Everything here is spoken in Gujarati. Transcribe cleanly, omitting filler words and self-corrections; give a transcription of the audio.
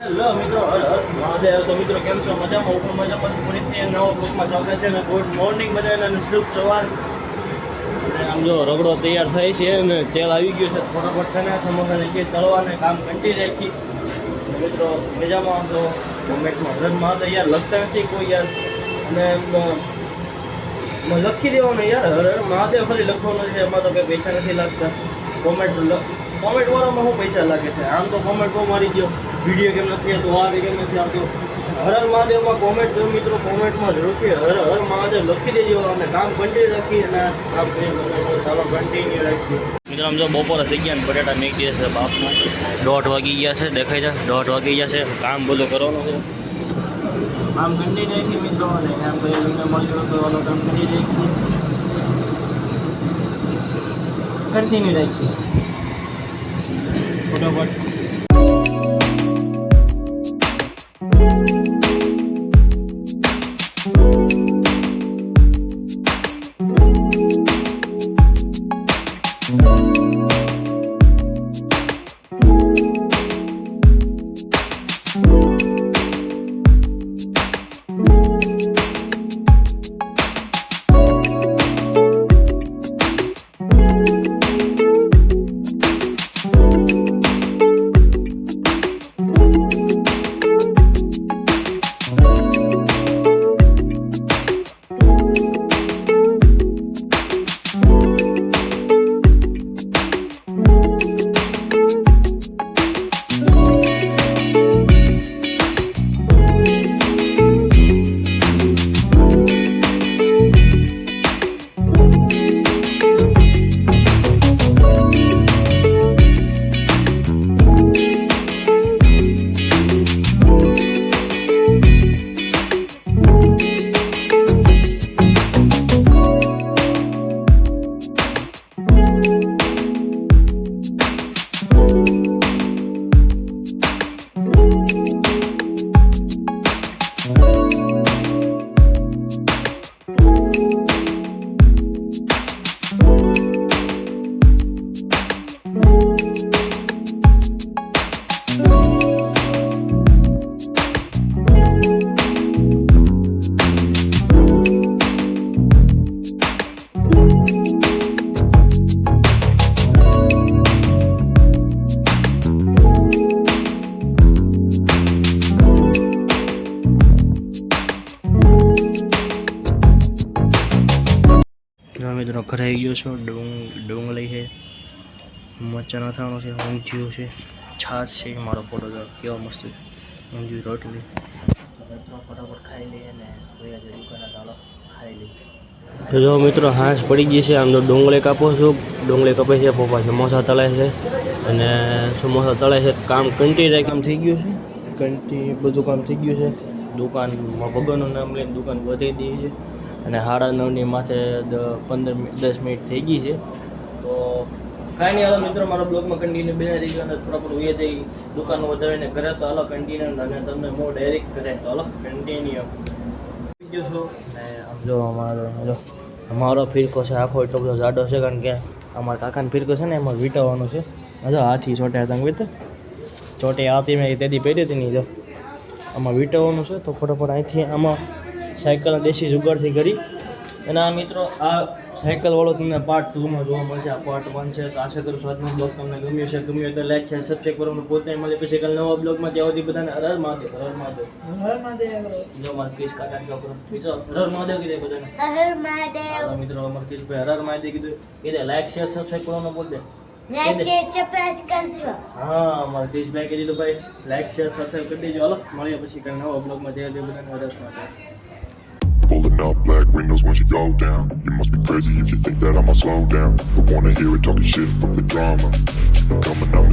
હેલો મિત્રો, મહાદેવ. તો મિત્રો કેમ છો? મજામાં? હું પણ મજામાં છું. ફરીથી નવો બ્લોગમાં સ્વાગત છે. ગુડ મોર્નિંગ બધાને અને શુભ સવાર. આમ જો રગડો તૈયાર થાય છે અને તેલ આવી ગયું છે. ફટાફટ છે ને સમોસા જગ્યાએ તળવાને કામ કંટી રાખી. મિત્રો મજામાં તો કોમેન્ટમાં હરરમાં તો યાર લખતા નથી કોઈ યાર, અને લખી દેવાનું યાર હર હર મહાદેવ ખાલી લખવાનું છે. એમાં તો કંઈ પૈસા નથી લાગતા. કોમેન્ટ વાળામાં શું પૈસા લાગે છે? આમ તો કોમેન્ટ બહુ મારી ગયો, વિડીયો કેમ નથી આવતો, આ કેમ નથી આવતો. હર હર મહાદેવમાં કોમેન્ટ જો મિત્રો, કોમેન્ટમાં જરૂરથી હર હર મહાદેવ લખી દેજો અને કામ કન્ટિન્યુ રાખી અને કામ કરી ચાલો કન્ટિન્યુ રાખીએ. મિત્રો આમ જો બપોરે થઈ ગયા ને બટાટા મેકી છે બાપમાં. 1:30 વાગી ગયા છે, દેખાય છે 1:30 વાગી ગયા છે. કામ બધું કરવાનું છે, કામ કન્ટિન્યુ રાખીએ મિત્રો. અને કામ કરી તમને મળ્યું તો વાલો કામ કરી રાખીએ, કન્ટિન્યુ રાખીએ ફટાફટ. મિત્રો ઘરે આવી ગયો છો. ડુંગળી છે, મરચાં અથાણું છે, ઊંધિયું છે, છાશ છે. મારો ફોટો જો કેવો મસ્ત છે, ઊંધિયું રોટલી. મિત્રો ફટાફટ ખાઈ લઈએ ને દુકાને ચાલો ખાઈ લઈએ. તો જો મિત્રો હાંસ પડી ગઈ છે. આમ તો ડુંગળી કાપો છું, ડુંગળી કપે છે, પપ્પા સમોસા તળે છે અને સમોસા તળે છે. કામ કંટી કામ થઈ ગયું છે, બધું કામ થઈ ગયું છે. દુકાનમાં ભગવાનનું નામ લઈને દુકાન વધી દઈએ છે અને 9:30ની માથે 10 મિનિટ થઈ ગઈ છે. તો કાંઈ નહીં, હાલો મિત્રો મારા બ્લોગમાં કન્ટિન્યુ બને રહી ગયો અને થોડા ઉએ થઈ દુકાન વધારીને કરે તો હાલો કન્ટિન્યુ, અને તમને મોર ડાયરેક્ટ કરે તો હાલો કન્ટિન્યુ ગયો છો. અને આમ જો અમારો ફિરકો છે આખો એટલો બધો જાડો છે, કારણ કે અમારા કાકાનો ફિરકો છે ને એમાં વીંટાવાનો છે. જો હાથી ચોટે હતા વિત ચોટે આવતી મેં તેથી પહેરી હતી નહીં. જો આમાં વીંટાવાનું છે તો ફટાફટ અહીંથી આમાં સાયકલના દેશી જુગાડથી કરી. અને આ મિત્રો આ સાયકલવાળો તમને પાર્ટ 2માં જોવા મળશે. આ પાર્ટ 1 છે. તો આશા કરું છું આજનો બ્લોગ તમને ગમ્યો છે. ગમ્યો તો લાઈક છે, સબસ્ક્રાઈબ કરવાનું પોતે મળે. પછી કાલે નવા બ્લોગમાં ત્યાં સુધી બધાને હર હર મહાદેવ, હર હર મહાદેવ, હર મહાદેવ. જો મારા ક્રિશ કાકા છોકરો મિત્રો હર હર મહાદેવ કીધે બધાને, હર હર મહાદેવ. મિત્રો અમારા ક્રિશભાઈ હર હર મહાદેવ કીધું. કીધે લાઈક શેર સબસ્ક્રાઈબ કરવાનું બોલ દે. લાઈક શેર સબસ્ક્રાઈબ કરજો. હા અમારા ક્રિશભાઈ કહી દીધું ભાઈ લાઈક શેર સબસ્ક્રાઈબ કરી દેજો. હાલો મળીએ પછી કાલે નવા બ્લોગમાં ત્યાં સુધી બધાને Har Har Mahadev. Pulling up black windows once you go down. You must be crazy if you think that I'ma slow down. Don't wanna hear it talking shit, fuck the drama. Keep it coming, I'm